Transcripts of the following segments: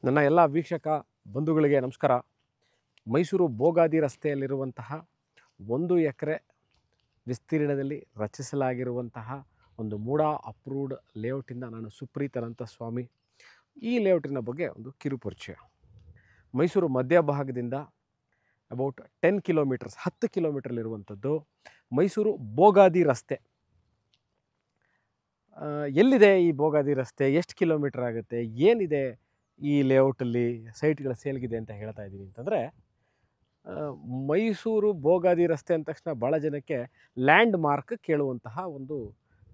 ನನ್ನ ಎಲ್ಲ ವೀಕ್ಷಕ ಬಂಧುಗಳಿಗೆ ನಮಸ್ಕಾರ. ಮೈಸೂರು ಬೋಗಾದಿ ರಸ್ತೆಯಲ್ಲಿರುವಂತಹ 1 ಎಕರೆ ವಿಸ್ತೀರ್ಣದಲ್ಲಿ ರಚಿಸಲಾಗಿರುವಂತಹ ಒಂದು ಮೂಡಾ ಅಪ್ರೂವ್ಡ್ ಲೇಔಟಿಂದ ನಾನು ಸುಪ್ರೀತನಂತ ಸ್ವಾಮಿ. ಈ ಲೇಔಟಿನ ಬಗ್ಗೆ ಒಂದು ಕಿರುಪರಿಚಯ. ಮೈಸೂರು ಮಧ್ಯಭಾಗದಿಂದ ಅಬೌಟ್ 10 ಕಿಲೋಮೀಟರ್ಸ್ 10 ಕಿಲೋಮೀಟರ್ಲಿರುವಂಥದ್ದು ಮೈಸೂರು ಬೋಗಾದಿ ರಸ್ತೆ. ಎಲ್ಲಿದೆ ಈ ಬೋಗಾದಿ ರಸ್ತೆ, ಎಷ್ಟು ಕಿಲೋಮೀಟರ್ ಆಗುತ್ತೆ, ಏನಿದೆ ಈ ಲೇಔಟಲ್ಲಿ ಸೈಟ್ಗಳ ಸೇಲ್ಗಿದೆ ಅಂತ ಹೇಳ್ತಾ ಇದ್ದೀನಿ ಅಂತಂದರೆ, ಮೈಸೂರು ಬೋಗಾದಿ ರಸ್ತೆ ಅಂದ ತಕ್ಷಣ ಭಾಳ ಜನಕ್ಕೆ ಲ್ಯಾಂಡ್ ಮಾರ್ಕ್ ಕೇಳುವಂತಹ ಒಂದು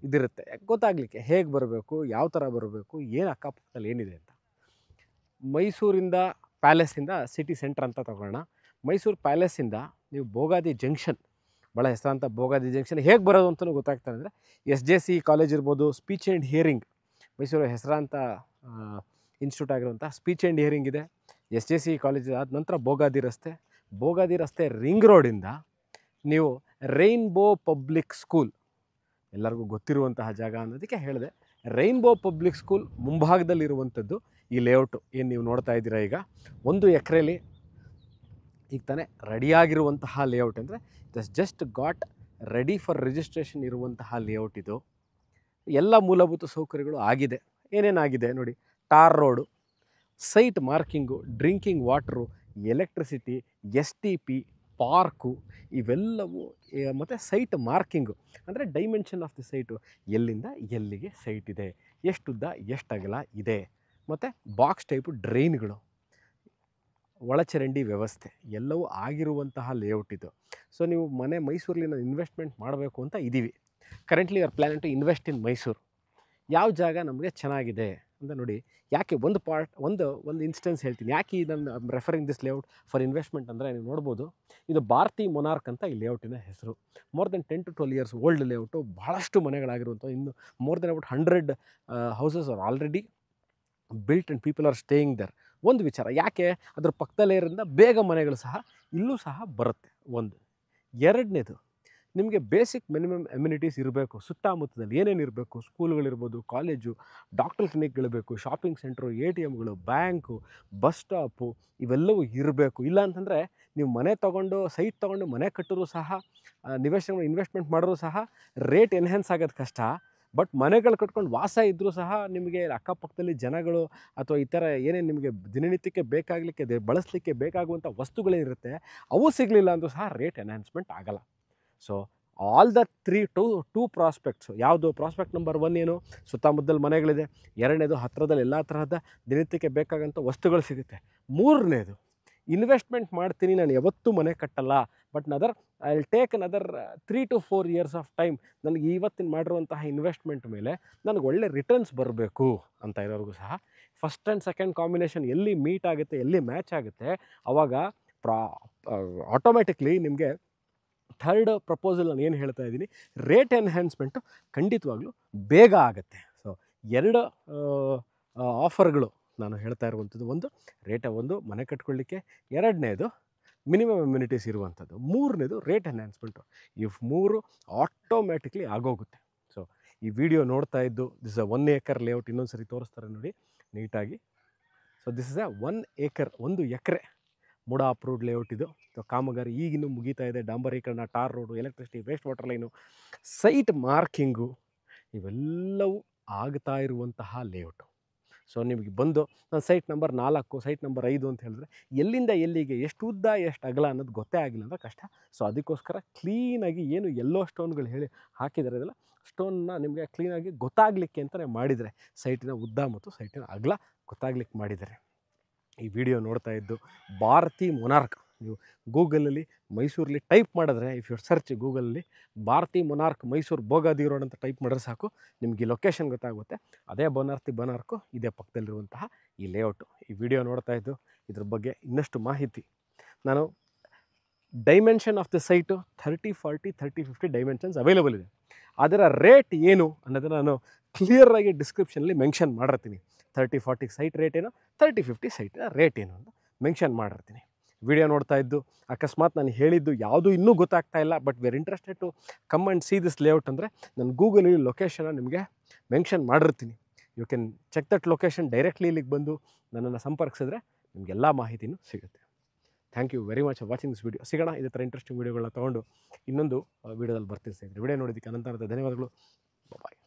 ಇದಿರುತ್ತೆ. ಗೊತ್ತಾಗಲಿಕ್ಕೆ ಹೇಗೆ ಬರಬೇಕು, ಯಾವ ಥರ ಬರಬೇಕು, ಏನು ಅಕ್ಕಪಕ್ಕದಲ್ಲಿ ಏನಿದೆ ಅಂತ. ಮೈಸೂರಿಂದ ಪ್ಯಾಲೇಸಿಂದ ಸಿಟಿ ಸೆಂಟ್ರ್ ಅಂತ ತಗೊಳ್ಳೋಣ. ಮೈಸೂರು ಪ್ಯಾಲೇಸಿಂದ ನೀವು ಬೋಗಾದಿ ಜಂಕ್ಷನ್, ಭಾಳ ಹೆಸರಾಂತ ಬೋಗಾದಿ ಜಂಕ್ಷನ್ ಹೇಗೆ ಬರೋದು ಅಂತಲೂ ಗೊತ್ತಾಗ್ತಾರೆ. ಅಂದರೆ SJC ಕಾಲೇಜ್ ಇರ್ಬೋದು, ಸ್ಪೀಚ್ ಆ್ಯಂಡ್ ಹಿಯರಿಂಗ್, ಮೈಸೂರು ಹೆಸರಾಂತ ಇನ್ಸ್ಟಿಟ್ಯೂಟ್ ಆಗಿರುವಂಥ ಸ್ಪೀಚ್ ಆ್ಯಂಡ್ ಹಿಯರಿಂಗ್ ಇದೆ. SJC ಕಾಲೇಜ್ ಆದ ನಂತರ ಬೋಗಾದಿ ರಸ್ತೆ ರಿಂಗ್ ರೋಡಿಂದ ನೀವು ರೈನ್ಬೋ ಪಬ್ಲಿಕ್ ಸ್ಕೂಲ್, ಎಲ್ಲರಿಗೂ ಗೊತ್ತಿರುವಂತಹ ಜಾಗ ಅನ್ನೋದಕ್ಕೆ ಹೇಳಿದೆ. ರೈನ್ಬೋ ಪಬ್ಲಿಕ್ ಸ್ಕೂಲ್ ಮುಂಭಾಗದಲ್ಲಿರುವಂಥದ್ದು ಈ ಲೇಔಟು ಏನು ನೀವು ನೋಡ್ತಾ ಇದ್ದೀರಾ. ಈಗ 1 ಎಕರೆಲಿ ಈಗ ತಾನೇ ರೆಡಿಯಾಗಿರುವಂತಹ ಲೇಔಟ್. ಅಂದರೆ it just got ready for registration ಇರುವಂತಹ ಲೇಔಟ್ ಇದು. ಎಲ್ಲ ಮೂಲಭೂತ ಸೌಕರ್ಯಗಳು ಆಗಿದೆ. ಏನೇನಾಗಿದೆ ನೋಡಿ: tar road, site marking, drinking water, electricity, STP, park, ಇವೆಲ್ಲವೂ, ಮತ್ತು ಸೈಟ್ ಮಾರ್ಕಿಂಗು ಅಂದರೆ ಡೈಮೆನ್ಷನ್ ಆಫ್ ದಿ ಸೈಟು, ಎಲ್ಲಿಂದ ಎಲ್ಲಿಗೆ ಸೈಟ್ ಇದೆ, ಎಷ್ಟುದ್ದ ಎಷ್ಟು ಅಗಲ ಇದೆ, ಮತ್ತು ಬಾಕ್ಸ್ ಟೈಪು ಡ್ರೈನ್ಗಳು, ಒಳಚರಂಡಿ ವ್ಯವಸ್ಥೆ ಎಲ್ಲವೂ ಆಗಿರುವಂತಹ ಲೇಔಟ್ ಇದು. ಸೊ ನೀವು ಮೈಸೂರಲ್ಲಿ ನಾವು ಇನ್ವೆಸ್ಟ್ಮೆಂಟ್ ಮಾಡಬೇಕು ಅಂತ ಇದ್ದೀವಿ. Currently your plan to invest in Mysuru. ಯಾವ ಜಾಗ ನಮಗೆ ಚೆನ್ನಾಗಿದೆ ಅಂತ ನೋಡಿ. ಯಾಕೆ ಒಂದು ಇನ್ಸ್ಟೆನ್ಸ್ ಹೇಳ್ತೀನಿ, ಯಾಕೆ ನಾನು referring this layout for investment ಅಂದರೆ, ನೀವು ನೋಡ್ಬೋದು, ಇದು ಭಾರತಿ ಮೊನಾರ್ಕ್ ಅಂತ ಈ ಲೇಔಟಿನ ಹೆಸರು. More than 10 to 12 years old layout. ಭಾಳಷ್ಟು ಮನೆಗಳಾಗಿರುವಂಥ, ಇನ್ನು more than about 100 houses are already built and people are staying there. ಒಂದು ವಿಚಾರ, ಯಾಕೆ ಅದ್ರ ಪಕ್ಕದಲ್ಲೇ ಇರೋದ್ರಿಂದ ಬೇಗ ಮನೆಗಳು ಸಹ ಇಲ್ಲೂ ಸಹ ಬರುತ್ತೆ. ಒಂದು ಎರಡನೇದು, ನಿಮಗೆ ಬೇಸಿಕ್ ಮಿನಿಮಮ್ ಅಮ್ಯುನಿಟೀಸ್ ಇರಬೇಕು. ಸುತ್ತಮುತ್ತದಲ್ಲಿ ಏನೇನು ಇರಬೇಕು, ಸ್ಕೂಲ್ಗಳಿರ್ಬೋದು, ಕಾಲೇಜು, ಡಾಕ್ಟರ್ ಕ್ಲಿನಿಕ್ಗಳಿರಬೇಕು, ಶಾಪಿಂಗ್ ಸೆಂಟ್ರು, ATMಗಳು, ಬ್ಯಾಂಕು, ಬಸ್ ಸ್ಟಾಪು, ಇವೆಲ್ಲವೂ ಇರಬೇಕು. ಇಲ್ಲ ಅಂತಂದರೆ ನೀವು ಸೈಟ್ ತೊಗೊಂಡು ಮನೆ ಕಟ್ಟೋರು ಸಹ, ಇನ್ವೆಸ್ಟ್ಮೆಂಟ್ ಮಾಡೋರು ಸಹ ರೇಟ್ ಎನ್ಹ್ಯಾನ್ಸ್ ಆಗೋದು ಕಷ್ಟ. ಬಟ್ ಮನೆಗಳು ಕಟ್ಕೊಂಡು ವಾಸ ಇದ್ದರೂ ಸಹ ನಿಮಗೆ ಅಕ್ಕಪಕ್ಕದಲ್ಲಿ ಜನಗಳು ಅಥವಾ ಈ ಥರ ಏನೇನು ನಿಮಗೆ ದಿನನಿತ್ಯಕ್ಕೆ ಬೇಕಾಗಲಿಕ್ಕೆ ಬಳಸಲಿಕ್ಕೆ ಬೇಕಾಗುವಂಥ ವಸ್ತುಗಳೇನಿರುತ್ತೆ ಅವು ಸಿಗಲಿಲ್ಲ ಅಂದರೂ ಸಹ ರೇಟ್ ಎನ್ಹ್ಯಾನ್ಸ್ಮೆಂಟ್ ಆಗಲ್ಲ. So all the 2 ಪ್ರಾಸ್ಪೆಕ್ಟ್ಸು. ಯಾವುದು ಪ್ರಾಸ್ಪೆಕ್ಟ್ ನಂಬರ್ 1 ಏನು, ಸುತ್ತಮುತ್ತಲ ಮನೆಗಳಿದೆ. ಎರಡನೇದು, ಹತ್ತಿರದಲ್ಲಿ ಎಲ್ಲ ತರಹದ ದಿನನಿತ್ಯಕ್ಕೆ ಬೇಕಾಗಂಥ ವಸ್ತುಗಳು ಸಿಗುತ್ತೆ. ಮೂರನೇದು, ಇನ್ವೆಸ್ಟ್ಮೆಂಟ್ ಮಾಡ್ತೀನಿ, ನಾನು ಯಾವತ್ತೂ ಮನೆ ಕಟ್ಟಲ್ಲ, but I will take another 3 to 4 years of time. ನನಗೆ ಇವತ್ತಿನ ಮಾಡಿರುವಂತಹ ಇನ್ವೆಸ್ಟ್ಮೆಂಟ್ ಮೇಲೆ ನನಗೆ ಒಳ್ಳೆ ರಿಟರ್ನ್ಸ್ ಬರಬೇಕು ಅಂತ ಇರೋರಿಗೂ ಸಹ ಫಸ್ಟ್ ಆ್ಯಂಡ್ ಸೆಕೆಂಡ್ ಕಾಂಬಿನೇಷನ್ ಎಲ್ಲಿ ಮೀಟ್ ಆಗುತ್ತೆ, ಎಲ್ಲಿ ಮ್ಯಾಚ್ ಆಗುತ್ತೆ, ಆವಾಗ ಆಟೋಮೆಟಿಕ್ಲಿ ನಿಮಗೆ ಥರ್ಡ್ ಪ್ರಪೋಸಲ್ ನಾನು ಏನು ಹೇಳ್ತಾ ಇದ್ದೀನಿ, ರೇಟ್ ಎನ್ಹ್ಯಾನ್ಸ್ಮೆಂಟು ಖಂಡಿತವಾಗ್ಲೂ ಬೇಗ ಆಗುತ್ತೆ. ಸೊ 2 ಆಫರ್ಗಳು ನಾನು ಹೇಳ್ತಾ ಇರುವಂಥದ್ದು. ಒಂದು ಮನೆ ಕಟ್ಕೊಳ್ಳಿಕ್ಕೆ, ಎರಡನೇದು ಮಿನಿಮಮ್ ಅಮ್ಯುನಿಟೀಸ್ ಇರುವಂಥದ್ದು, ಮೂರನೇದು ರೇಟ್ ಎನ್ಹ್ಯಾನ್ಸ್ಮೆಂಟು. ಇವು 3 ಆಟೋಮ್ಯಾಟಿಕ್ಲಿ ಆಗೋಗುತ್ತೆ. ಸೊ ಈ ವಿಡಿಯೋ ನೋಡ್ತಾ ಇದ್ದು, ದಿಸ್ ಇಸ್ 1 ಎಕರ್ ಲೇಔಟ್. ಇನ್ನೊಂದು ಸರಿ ತೋರಿಸ್ತಾರೆ ನೋಡಿ ನೀಟಾಗಿ. So this is 1 acre MUDA approved layout ಇದು. ಕಾಮಗಾರಿ ಈಗಿನ್ನೂ ಮುಗೀತಾ ಇದೆ. ಡಾಂಬರೀಕರಣ, tar road, electricity, waste water line, site marking, ಇವೆಲ್ಲವೂ ಆಗ್ತಾ ಇರುವಂತಹ ಲೇಔಟು. ಸೊ ನಿಮಗೆ ಬಂದು ನಾನು ಸೈಟ್ ನಂಬರ್ 4, ಸೈಟ್ ನಂಬರ್ 5 ಅಂತ ಹೇಳಿದ್ರೆ ಎಲ್ಲಿಂದ ಎಲ್ಲಿಗೆ ಎಷ್ಟು ಉದ್ದ ಎಷ್ಟು ಅಗಲ ಅನ್ನೋದು ಗೊತ್ತೇ ಆಗಿಲ್ಲ ಅಂದರೆ ಕಷ್ಟ. ಸೊ ಅದಕ್ಕೋಸ್ಕರ ಕ್ಲೀನಾಗಿ ಏನು ಎಲ್ಲೋ ಸ್ಟೋನ್ಗಳು ಹಾಕಿದ್ದಾರೆ, ಇದೆಲ್ಲ ಸ್ಟೋನ್ನ ನಿಮಗೆ ಕ್ಲೀನಾಗಿ ಗೊತ್ತಾಗಲಿಕ್ಕೆ ಅಂತಲೇ ಮಾಡಿದರೆ, ಸೈಟಿನ ಉದ್ದ ಮತ್ತು ಸೈಟಿನ ಅಗಲ ಗೊತ್ತಾಗ್ಲಿಕ್ಕೆ ಮಾಡಿದ್ದಾರೆ. ಈ ವಿಡಿಯೋ ನೋಡ್ತಾ ಇದ್ದು ಭಾರತಿ ಮೊನಾರ್ಕ್, ನೀವು ಗೂಗಲಲ್ಲಿ ಮೈಸೂರಲ್ಲಿ ಟೈಪ್ ಮಾಡಿದ್ರೆ, ಇಫ್ ಯು ಸರ್ಚ್ ಗೂಗಲಲ್ಲಿ ಭಾರತಿ ಮೊನಾರ್ಕ್ ಮೈಸೂರು ಬೋಗಾದಿ ರೋಡ್ ಅಂತ ಟೈಪ್ ಮಾಡಿದ್ರೆ ಸಾಕು, ನಿಮಗೆ ಲೊಕೇಶನ್ ಗೊತ್ತಾಗುತ್ತೆ. ಅದೇ ಮೊನಾರ್ಕು ಇದೇ ಪಕ್ಕದಲ್ಲಿರುವಂತಹ ಈ ಲೇಔಟು. ಈ ವಿಡಿಯೋ ನೋಡ್ತಾ ಇದ್ದು ಇದ್ರ ಬಗ್ಗೆ ಇನ್ನಷ್ಟು ಮಾಹಿತಿ, ನಾನು dimension of the site 30, 40, 30, 50 dimensions available ಇದೆ. ಅದರ ರೇಟ್ ಏನು ಅನ್ನೋದನ್ನು ನಾನು ಕ್ಲಿಯರಾಗಿ ಡಿಸ್ಕ್ರಿಪ್ಷನಲ್ಲಿ ಮೆನ್ಷನ್ ಮಾಡಿರ್ತೀನಿ. 30, 40 ಸೈಟ್ ರೇಟ್ ಏನು, 30, 50 ಸೈಟ್ ರೇಟ್ ಏನು ಅಂತ ಮೆನ್ಷನ್ ಮಾಡಿರ್ತೀನಿ. ವಿಡಿಯೋ ನೋಡ್ತಾ ಇದ್ದು ಅಕಸ್ಮಾತ್ ನಾನು ಹೇಳಿದ್ದು ಯಾವುದೂ ಇನ್ನೂ ಗೊತ್ತಾಗ್ತಾ ಇಲ್ಲ, but we are interested to come and see this layout ಅಂದರೆ, ನಾನು ಗೂಗಲಲ್ಲಿ ಲೊಕೇಶನ್ನ ನಿಮಗೆ ಮೆನ್ಷನ್ ಮಾಡಿರ್ತೀನಿ. You can check that location, directly ಇಲ್ಲಿಗೆ ಬಂದು ನನ್ನನ್ನು ಸಂಪರ್ಕಿಸಿದ್ರೆ ನಿಮಗೆಲ್ಲ ಮಾಹಿತಿನೂ ಸಿಗುತ್ತೆ. Thank you very much for watching this video. ಸಿಗೋಣ ಇದೇ ಥರ ಇಂಟ್ರೆಸ್ಟಿಂಗ್ ವೀಡಿಯೋಗಳನ್ನ ತೊಗೊಂಡು ಇನ್ನೊಂದು ವೀಡಿಯೋದಲ್ಲಿ ಬರ್ತೀನಿ ಸ್ನೇಹಿತರೆ. ವಿಡಿಯೋ ನೋಡೋದಕ್ಕೆ ಅನಂತ ಧನ್ಯವಾದಗಳು. ಬಾಯ್.